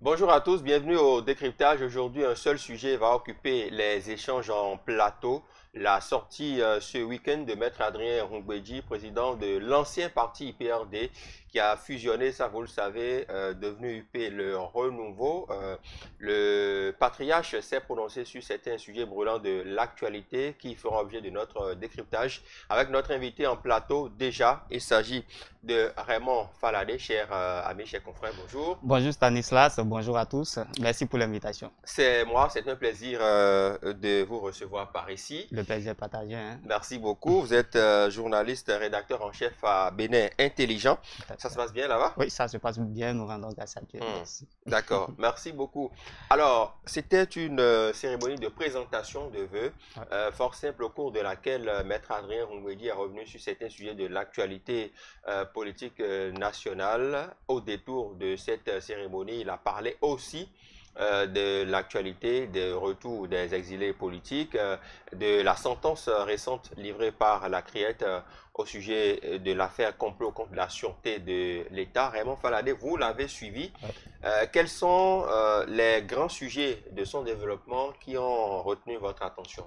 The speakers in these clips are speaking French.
Bonjour à tous, bienvenue au décryptage. Aujourd'hui, un seul sujet va occuper les échanges en plateau. La sortie ce week-end de Maître Adrien Rungweji, président de l'ancien parti IPRD, qui a fusionné, ça vous le savez, devenu UP Le Renouveau. Le patriarche s'est prononcé sur certains sujets brûlants de l'actualité qui feront objet de notre décryptage. Avec notre invité en plateau, déjà, il s'agit de Raymond Faladé, cher ami, cher confrère, bonjour. Bonjour Stanislas, bonjour à tous. Merci pour l'invitation. C'est moi, c'est un plaisir de vous recevoir par ici. Le plaisir est partagé, hein. Merci beaucoup. Vous êtes journaliste, rédacteur en chef à Bénin Intelligent. Tout à Ça se fait. passe bien là-bas? Oui, ça se passe bien, nous rendons grâce à Dieu. Merci. D'accord, merci beaucoup. Alors, c'était une cérémonie de présentation de vœux, Ouais. fort simple, au cours de laquelle Maître Adrien Rungweji est revenu sur certains sujets de l'actualité politique nationale. Au détour de cette cérémonie, il a parlé aussi de l'actualité, des retours des exilés politiques, de la sentence récente livrée par la Criette au sujet de l'affaire complot contre la sûreté de l'État. Raymond Faladé, vous l'avez suivi. Ouais. Quels sont les grands sujets de son développement qui ont retenu votre attention?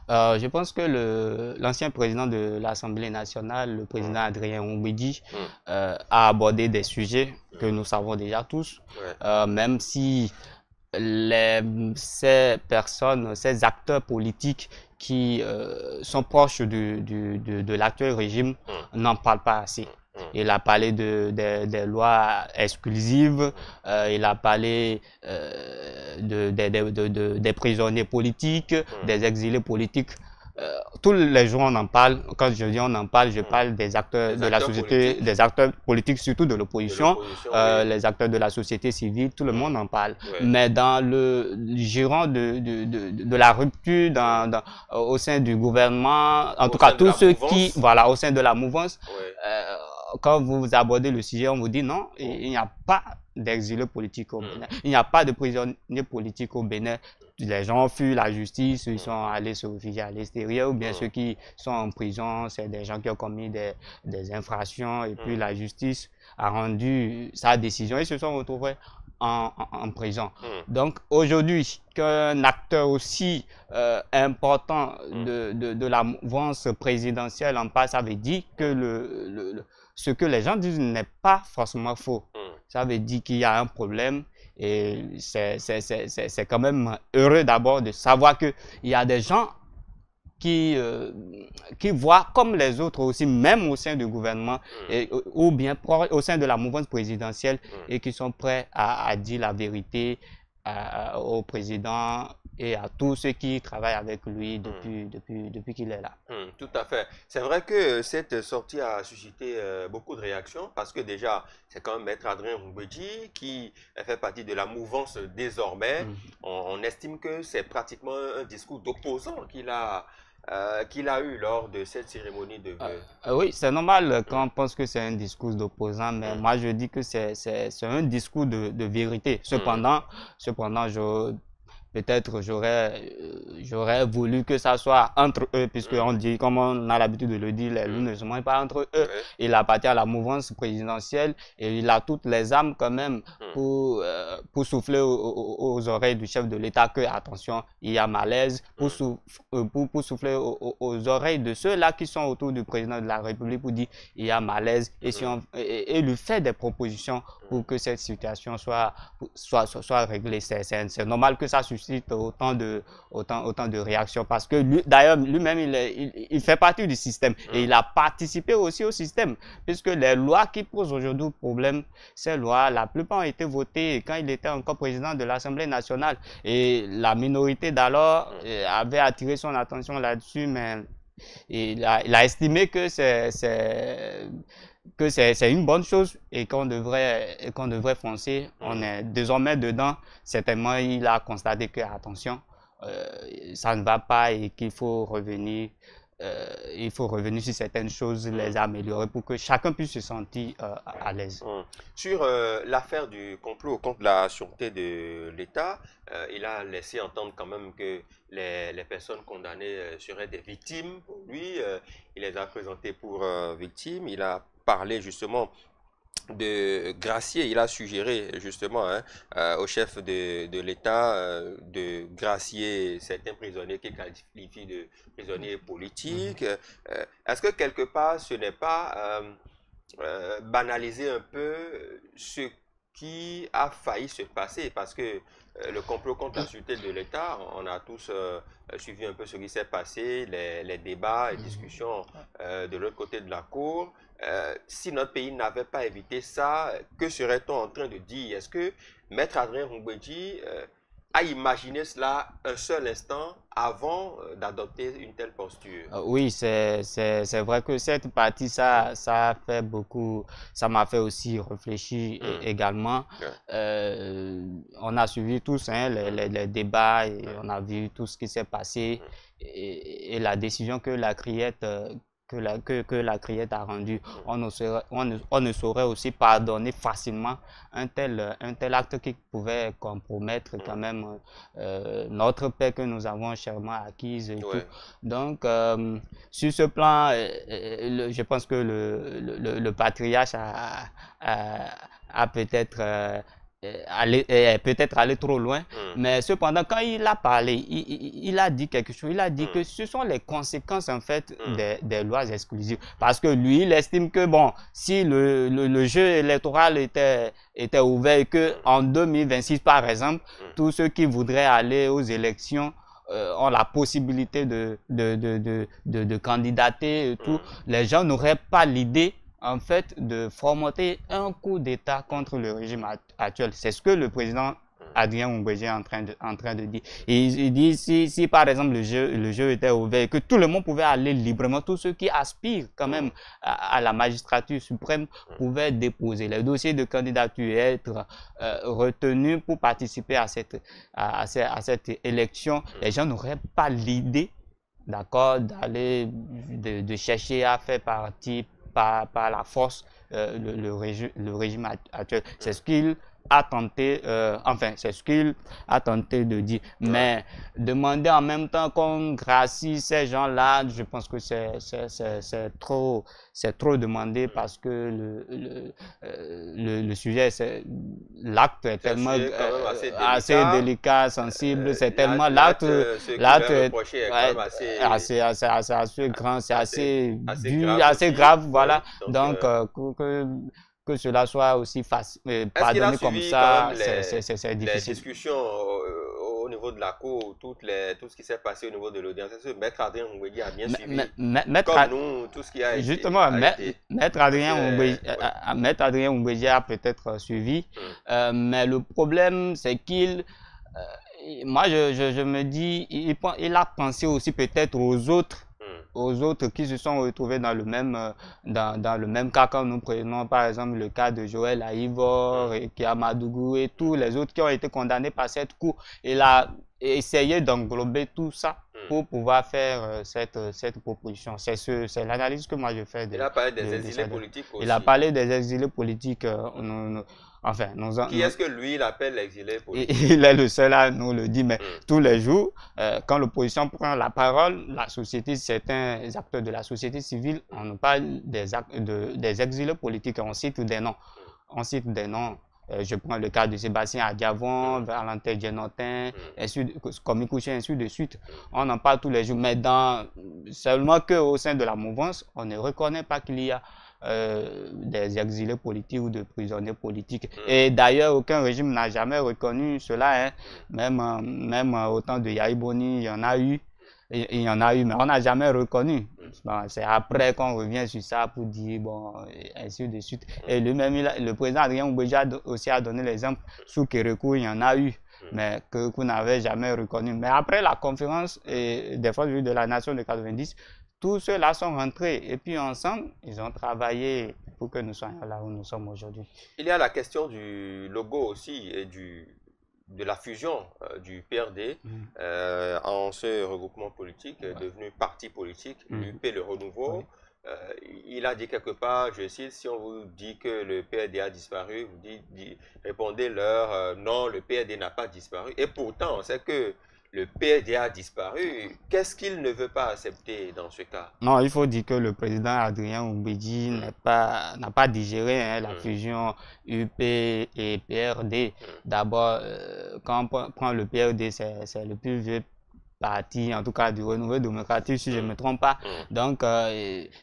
Je pense que l'ancien président de l'Assemblée nationale, le Hum, président Adrien Oumbédi, hum, a abordé des sujets que hum. nous savons déjà tous, Ouais, même si ces personnes, ces acteurs politiques qui sont proches de l'actuel régime hum, n'en parlent pas assez. hum, Il a parlé des lois exclusives, hum, il a parlé des prisonniers politiques, hum. des exilés politiques. Tous les jours on en parle. Quand je dis on en parle, je Hum. parle des acteurs Les de la acteurs société, politiques des acteurs politiques, surtout de de l'opposition, l'opposition, oui. les acteurs de la société civile, tout le Hum, monde en parle. ouais, Mais dans le giron de la rupture hum. au sein du gouvernement, en Au tout cas sein de tous la ceux qui, mouvance, voilà, au sein de la mouvance, ouais. euh, quand vous abordez le sujet, on vous dit non, Hum, il n'y a pas d'exilés politiques au hum, Bénin. Il n'y a pas de prisonniers politiques au Bénin. Les gens ont fui la justice, ils hum, sont allés se réfugier à l'extérieur, ou bien ceux hum, qui sont en prison, c'est des gens qui ont commis des infractions, et puis hum, la justice a rendu sa décision et se sont retrouvés en prison. hum, Donc aujourd'hui, qu'un acteur aussi important hum, de la mouvance présidentielle en passe, ça veut dire que hum, ce que les gens disent n'est pas forcément faux. hum. Ça veut dire qu'il y a un problème et c'est quand même heureux d'abord de savoir qu'il y a des gens qui, euh, qui voient comme les autres aussi, même au sein du gouvernement, Hmm, et, ou bien au sein de la mouvance présidentielle, hmm, et qui sont prêts à dire la vérité au président et à tous ceux qui travaillent avec lui hmm, depuis qu'il est là. tout à fait. C'est vrai que cette sortie a suscité beaucoup de réactions parce que déjà, c'est quand même Maître Adrien Rungweji qui fait partie de la mouvance désormais. Mhm. On estime que c'est pratiquement un discours d'opposant qu'il a eu lors de cette cérémonie de Euh, vœux. oui, c'est normal Hmm, quand on pense que c'est un discours d'opposant, mais hmm, moi je dis que c'est un discours de vérité. hmm, Cependant, peut-être j'aurais voulu que ça soit entre eux, hmm, puisqu'on dit, comme on a l'habitude de le dire, les loups hmm, ne se mangent pas entre eux. ouais, Il appartient à la mouvance présidentielle et il a toutes les armes quand même hmm, pour souffler aux oreilles du chef de l'État que, attention, il y a malaise, hmm, pour souffler aux oreilles de ceux-là qui sont autour du président de la République pour dire il y a malaise et, si hmm, et lui faire des propositions hmm, pour que cette situation soit réglée. C'est normal que ça suscite autant de réactions parce que d'ailleurs, lui-même, il fait partie du système et hmm, il a participé aussi au système puisque les lois qui posent aujourd'hui problème, ces lois, la plupart ont été votées quand il était encore président de l'Assemblée nationale et la minorité d'alors hmm, avait attiré son attention là-dessus, mais il a estimé que c'est une bonne chose et qu'on devrait foncer. On hmm. est désormais dedans. Certainement, il a constaté que, attention, ça ne va pas et il faut revenir sur certaines choses, Hmm. les améliorer pour que chacun puisse se sentir à l'aise. Sur l'affaire du complot contre la sûreté de l'État, il a laissé entendre quand même que les personnes condamnées seraient des victimes pour lui. Il les a présentées pour victimes. Il a parlé justement de gracier, il a suggéré justement hein, au chef de l'État de gracier certains prisonniers qu'il qualifie de prisonniers Mhm. politiques. Est-ce que quelque part ce n'est pas banaliser un peu ce qui a failli se passer parce que le complot contre la sûreté de l'État, on a tous suivi un peu ce qui s'est passé, les débats et Mhm. discussions de l'autre côté de la cour. Si notre pays n'avait pas évité ça, que serait-on en train de dire? Est-ce que Maître Adrien Rumbedji a imaginé cela un seul instant avant d'adopter une telle posture? Oui, c'est vrai que cette partie, Mhm. ça fait beaucoup, ça m'a fait aussi réfléchir Mhm. également. Ouais. On a suivi tous hein, Mhm. les débats et Ouais. on a vu tout ce qui s'est passé Mhm. et la décision que la criette, que la criette a rendue. On ne saurait aussi pardonner facilement un tel acte qui pouvait compromettre quand Mhm. même notre paix que nous avons chèrement acquise et tout. Ouais. Donc, sur ce plan, je pense que le patriarche a, a peut-être peut-être allé trop loin, Mhm. mais cependant, quand il a parlé, il a dit quelque chose. Il a dit que Mhm. ce sont les conséquences en fait Mhm. des lois exclusives. Parce que lui, il estime que bon, si le jeu électoral était ouvert et que Mhm. en 2026, par exemple, Mhm. tous ceux qui voudraient aller aux élections ont la possibilité de candidater et tout, Mhm. les gens n'auraient pas l'idée en fait de fomenter un coup d'État contre le régime actuel. C'est ce que le président Mhm. Adrien Mukwege est en train de dire. Et il dit si par exemple le jeu était ouvert, que tout le monde pouvait aller librement, tous ceux qui aspirent quand même Mhm. à la magistrature suprême pouvaient déposer les dossiers de candidature et être retenus pour participer à cette élection. Les Mhm. gens n'auraient pas l'idée, d'accord, d'aller, de chercher à faire partie par la force le régime actuel. C'est ce Mhm. qu'il a tenté, enfin, c'est ce qu'il a tenté de dire. Ouais. Mais demander en même temps qu'on gracie ces gens-là, je pense que c'est trop demandé Mhm. parce que le sujet, l'acte est C'est un tellement sujet quand même assez assez délicat. délicat, sensible, c'est tellement l'acte, Ce qui lui l'acte est est reproché est quand ouais, même assez, assez grand, c'est assez assez dur, grave assez aussi. grave, voilà. Oui. Donc, Donc, que cela soit aussi est-ce qu'il a pardonné comme suivi quand ça, même c'est les difficile. discussions au niveau de la cour, tout ce qui s'est passé au niveau de l'audience? Est-ce que Maître Adrien Ngouedi a bien suivi, comme Maître, nous, tout ce qui a justement, a été? Parce que ouais. Maître Adrien Mukwege a peut-être suivi, Hum, mais le problème, c'est qu'il, moi, je me dis, il a pensé aussi peut-être hum, aux autres qui se sont retrouvés dans le même, dans le même cas quand nous prenons par exemple le cas de Joël Aïvor, hum, et Kiamadougou et hum, tous les autres qui ont été condamnés par cette cour. Il a essayé d'englober tout ça hum. pour pouvoir faire cette proposition. C'est l'analyse que moi je fais Il a parlé des de exilés cette. politiques Il a aussi. parlé des exilés politiques. Hum. Enfin, Qui est-ce que lui, il appelle l'exilé politique? il est le seul à nous le dire, mais Hum, tous les jours, quand l'opposition prend la parole, la société, certains acteurs de la société civile, on nous parle des exilés politiques, on cite des noms. hum, On cite des noms. Je prends le cas de Sébastien Adiavon, hum, Valentin Djenotin, hum, Komi Kouché, ainsi de suite. hum, On en parle tous les jours, mais seulement qu'au sein de la mouvance, on ne reconnaît pas qu'il y a des exilés politiques ou de prisonniers politiques. hum, Et d'ailleurs, aucun régime n'a jamais reconnu cela. Hein. hum, Même au temps de Yahi Boni, il y en a eu. Il y en a eu, mais on n'a jamais reconnu. hum, Bon, c'est après qu'on revient sur ça pour dire, bon, et ainsi de suite. hum, Et lui-même, le président Adrien Oubeja aussi a donné l'exemple. Sous Kérékou, il y en a eu, hum, mais Kérékou n'avait jamais reconnu. Mais après la conférence hum. des forces de la nation de 90, tous ceux-là sont rentrés. Et puis ensemble, ils ont travaillé pour que nous soyons là où nous sommes aujourd'hui. Il y a la question du logo aussi et de la fusion du PRD Mm. en ce regroupement politique Ouais. devenu parti politique, Mm. l'UP Le Renouveau. Oui. Il a dit quelque part, je cite, si on vous dit que le PRD a disparu, répondez-leur non, le PRD n'a pas disparu. Et pourtant, on sait que le PRD a disparu. Qu'est-ce qu'il ne veut pas accepter dans ce cas? Non, il faut dire que le président Adrien Oumbédi n'a pas digéré la fusion UP et PRD. D'abord, quand on prend le PRD, c'est le plus vieux parti, en tout cas du Renouveau démocratique, si je ne me trompe pas. Donc,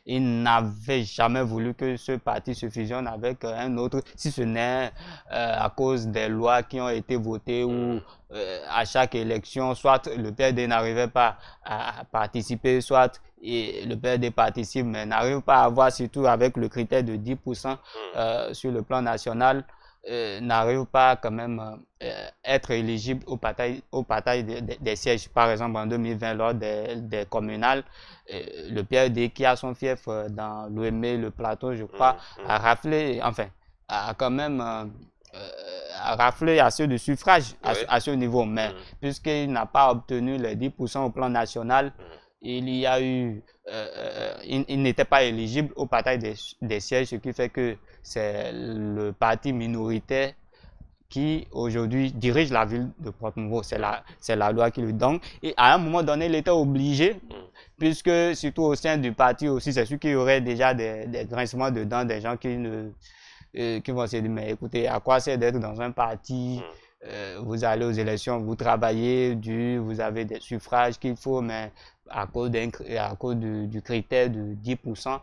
il n'avait jamais voulu que ce parti se fusionne avec un autre, si ce n'est à cause des lois qui ont été votées où à chaque élection, soit le PRD n'arrivait pas à participer, soit le PRD participe, mais n'arrive pas à avoir, surtout avec le critère de 10% sur le plan national, n'arrive pas quand même être éligible aux batailles des sièges. Par exemple, en 2020, lors des communales, le PRD qui a son fief dans l'Ouémé, le plateau, je crois, a raflé, enfin, a quand même a raflé assez de suffrages à ce niveau. Mais puisqu'il n'a pas obtenu les 10% au plan national, il y a eu, il n'était pas éligible aux batailles des sièges, ce qui fait que c'est le parti minoritaire qui aujourd'hui dirige la ville de Porto-Novo. C'est la loi qui le donne. Et à un moment donné, il était obligé, puisque surtout au sein du parti aussi, c'est sûr qu'il y aurait déjà des grincements dedans, des gens qui vont se dire, mais écoutez, à quoi c'est d'être dans un parti? Vous allez aux élections, vous travaillez dur, vous avez des suffrages qu'il faut, mais à cause du critère de 10%,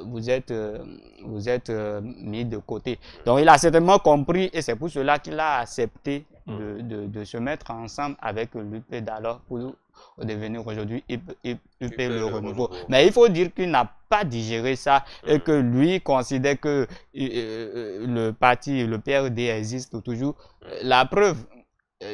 vous êtes mis de côté. Donc il a certainement compris et c'est pour cela qu'il a accepté de se mettre ensemble avec l'UP d'alors pour devenir aujourd'hui UP le Renouveau. Mais il faut dire qu'il n'a pas digéré ça et que lui considère que le parti, le PRD existe toujours. La preuve,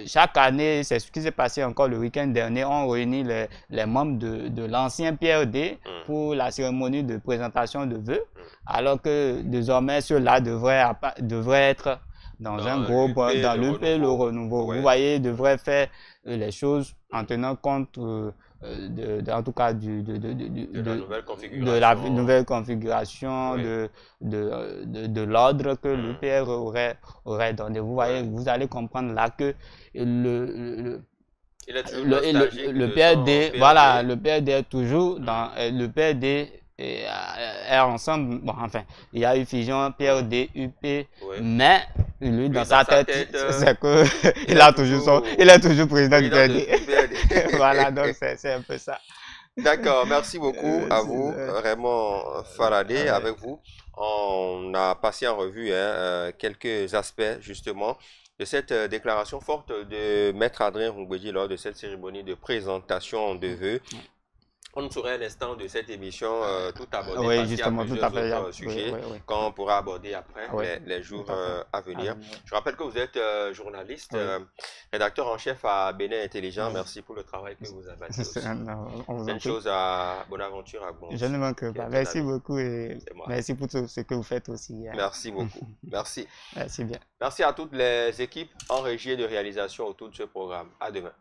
chaque année, c'est ce qui s'est passé encore le week-end dernier, on réunit les membres de l'ancien PRD pour la cérémonie de présentation de vœux, alors que désormais ceux-là devraient être dans un groupe, dans l'UP le Renouveau. Vous voyez, ils devraient faire les choses en tenant compte en tout cas de la nouvelle configuration, de l'ordre que l'UPR aurait donné. Vous voyez, vous allez comprendre là que le PRD, voilà, le PRD est toujours dans le PRD est ensemble. Bon, enfin, il y a eu fusion PRD, UP, mais lui, dans sa tête, c'est que il est toujours président du PRD. Voilà, donc c'est un peu ça. D'accord, merci beaucoup à vous, Raymond Faradé. Avec vous, on a passé en revue quelques aspects justement de cette déclaration forte de Maître Adrien Oumbédi lors de cette cérémonie de présentation de vœux. On ne saurait à l'instant de cette émission tout aborder parce qu'il y a plusieurs autres sujets qu'on pourra aborder après les jours à venir. Je rappelle que vous êtes journaliste, rédacteur en chef à Bénin Intelligent. Merci pour le travail que vous avez fait. Bonne chose à Bonaventure à Bon. Je ne manque pas. Merci beaucoup et merci pour tout ce que vous faites aussi. Merci beaucoup. Merci. Merci bien. Merci à toutes les équipes en régie et de réalisation autour de ce programme. À demain.